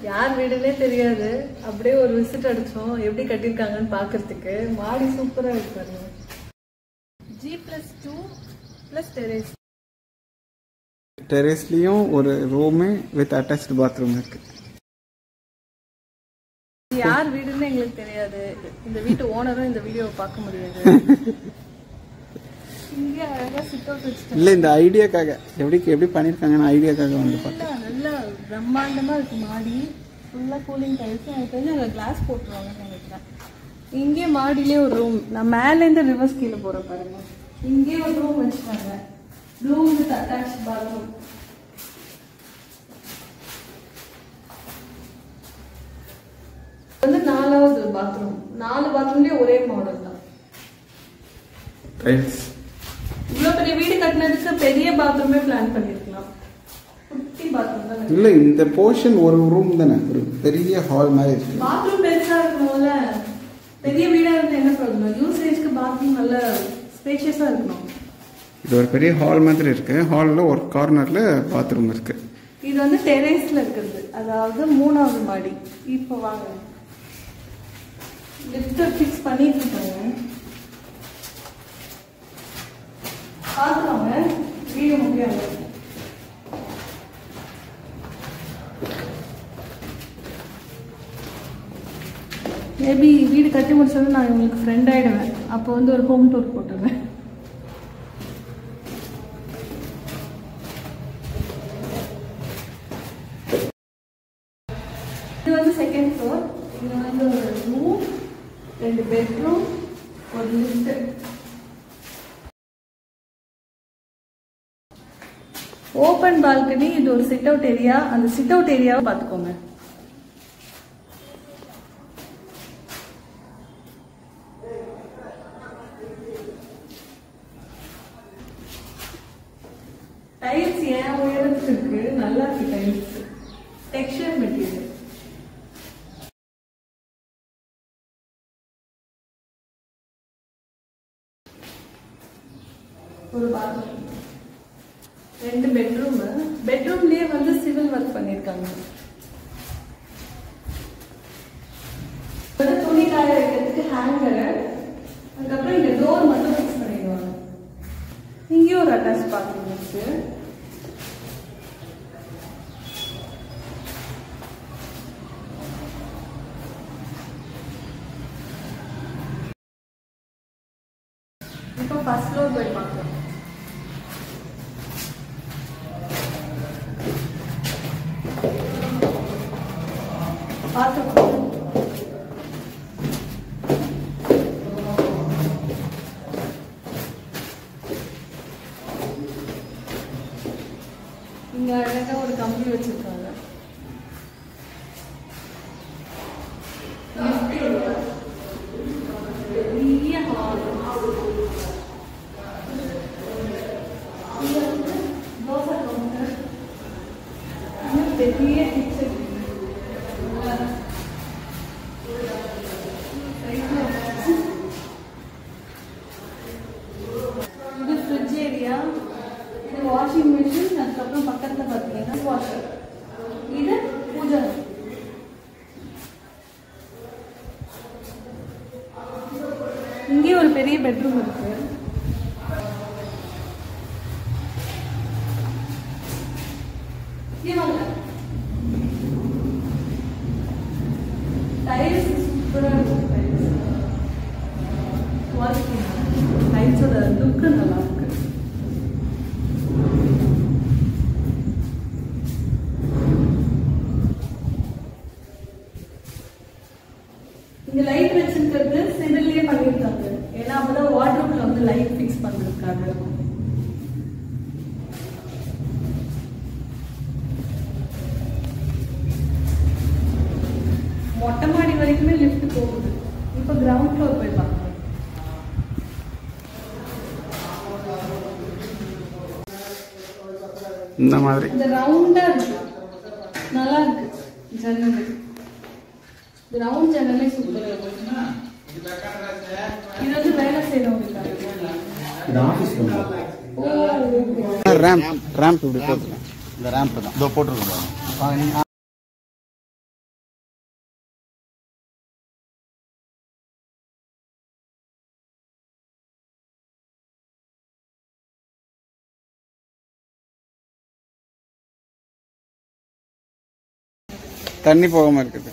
யார் வீடுனே தெரியாது. அப்படியே ஒரு விசிட் அடிச்சோம் எப்படி கட்டியிருக்காங்கன்னு பார்க்கறதுக்கு. மாடி சூப்பரா இருக்காரு. G+2 + terrace. டெரேஸ்லயும் ஒரு ரூம் வித் அட்டாச்டு பாத்ரூம் இருக்கு. யார் வீடுன்னு எங்களுக்கு தெரியாது. இந்த வீட்டு ஓனரும் இந்த வீடியோவை பார்க்க முடியாது. இங்க அழகா சிட் அவுட் வச்சுட்டாங்க. இல்ல இந்த ஐடியாக்காக எப்படி பண்ணிருக்காங்கன்னு ஐடியாக்காக வந்து பார்த்தேன். நல்லா பிரம்மாண்டமா இருக்கு மாடி. ஃபுல்லா கூலிங் டைல்ஸ். எனக்கு வந்து அங்கே கிளாஸ் போட்டுருவாங்கன்னு நினைக்கிறேன். இங்கே மாடியிலே ஒரு ரூம். நான் மேலேருந்து ரிவர்ஸ் கீழே போறேன் பாருங்க. இங்கே ஒரு ரூம் வச்சுட்டாங்க. Room with attach bathroom. வந்து 4வது பாத்ரூம். 4 பாத்ரூம்லயே ஒரே மாடல் தான். இவ்வளவு பெரிய வீடு கட்டினதுக்கு பெரிய பாத்ரூமே பிளான் பண்ணிருக்கலாம். குட்டி பாத்ரூம் தான். இல்ல இந்த போர்ஷன் ஒரு ரூம் தானே, ஒரு பெரிய ஹால் மாதிரி இருக்கு. பாத்ரூம் பெருசா இருக்கணும்ல. பெரிய வீடா இருந்தா என்ன ப்ராப்ளம்? யூசேஜ்க்கு பாத்ரூம் நல்ல ஸ்பேஷியஸா இருக்கணும். இது ஒரு பெரிய ஹால் மாதிரி இருக்கு. ஹால்ல ஒரு கார்னர்ல பாத்ரூம் இருக்கு. இது வந்து டெரேஸ்ல இருக்குது. அதாவது 3வது மாடி. இப்போ வாங்க. லிஃப்ட் ஃபிக்ஸ் பண்ணிட்டு இருக்காங்க. பாத்துறாங்க. வீடு முடியாது. மேபி வீடு கட்டி முடிச்சதும் நான் உங்களுக்கு ஃப்ரெண்ட் ஆயிடுவேன். அப்போ வந்து ஒரு ஹோம் டூர் போட்டுருவேன். இது வந்து செகண்ட் ஃப்ளோர். இங்க வந்து ஒரு ரூம், 2 பெட்ரூம், ஒரு லிஃப்ட். Open balcony. இது ஒரு சிட் அவுட் ஏரியா. அந்த சிட் அவுட் ஏரியாவை பார்த்துக்கோங்க. டைல்ஸ் ஏன் உயரத்துக்கு இருக்கு. நல்லா இருக்கு டைல்ஸ். Texture material. ஒரு பாத்ரூம், 2 பெட்ரூம். பெட்ரூம்லயே வந்து சிவில் ஒர்க் பண்ணிருக்காங்க. துணி காய வைக்கிறதுக்கு ஹேங்கர். அதுக்கப்புறம் இங்க டோர் மட்டும் ஃபிக்ஸ் பண்ணிடுவாங்க. இங்கேயும் ஒரு அட்டாச் பாத்ரூம் இருக்கு. இப்போ ஃபர்ஸ்ட் ஃப்ளோர் போய் பார்க்கலாம். பார்த்துக்கோங்க. இங்க அழகா ஒரு கம்பி வச்சிருக்காங்க. பெரிய ஹால். தோசை கவுண்டர். பெரிய கிச்சன். இது ஃப்ரிட்ஜ் ஏரியா. இது வாஷிங் மிஷின். அதுக்கப்புறம் பக்கத்துல பார்த்தீங்கன்னா வாஷர். இது பூஜை. இங்கே ஒரு பெரிய பெட்ரூம் இருக்கு. டைல்ஸ் சூப்பரா இருக்கு. டைல்ஸோட லுக் நல்லா இருக்கு. இங்க லைட் வச்சிருக்கிறது சிவில்லயே பண்ணிருக்காங்க. ஏன்னா அப்பதான் வார்ட்ரோப்ல வந்து லைட் ஃபிக்ஸ் பண்றதுக்காக. மொட்டை மாடி வரைக்குமே லிஃப்ட் போகுது. இப்ப கிரவுண்ட் ஃப்ளோர் போய் பார்க்கலாம். இந்த மாதிரி இந்த ரவுண்டா இருக்கு. நல்லா இருக்கு. ஜன்னல். ரவுண்ட் ஜன்னலே சூப்பரா இருக்கு. இது வந்து வேலை செய்யறவங்களுக்காக. இது ஆஃபீஸ் ரூம். ரேம்ப் இப்படி போட்டுருக்கேன். இந்த ரேம்ப் தான் இதோ போட்டுருக்கோம். தண்ணி போகாமல் இருக்குது.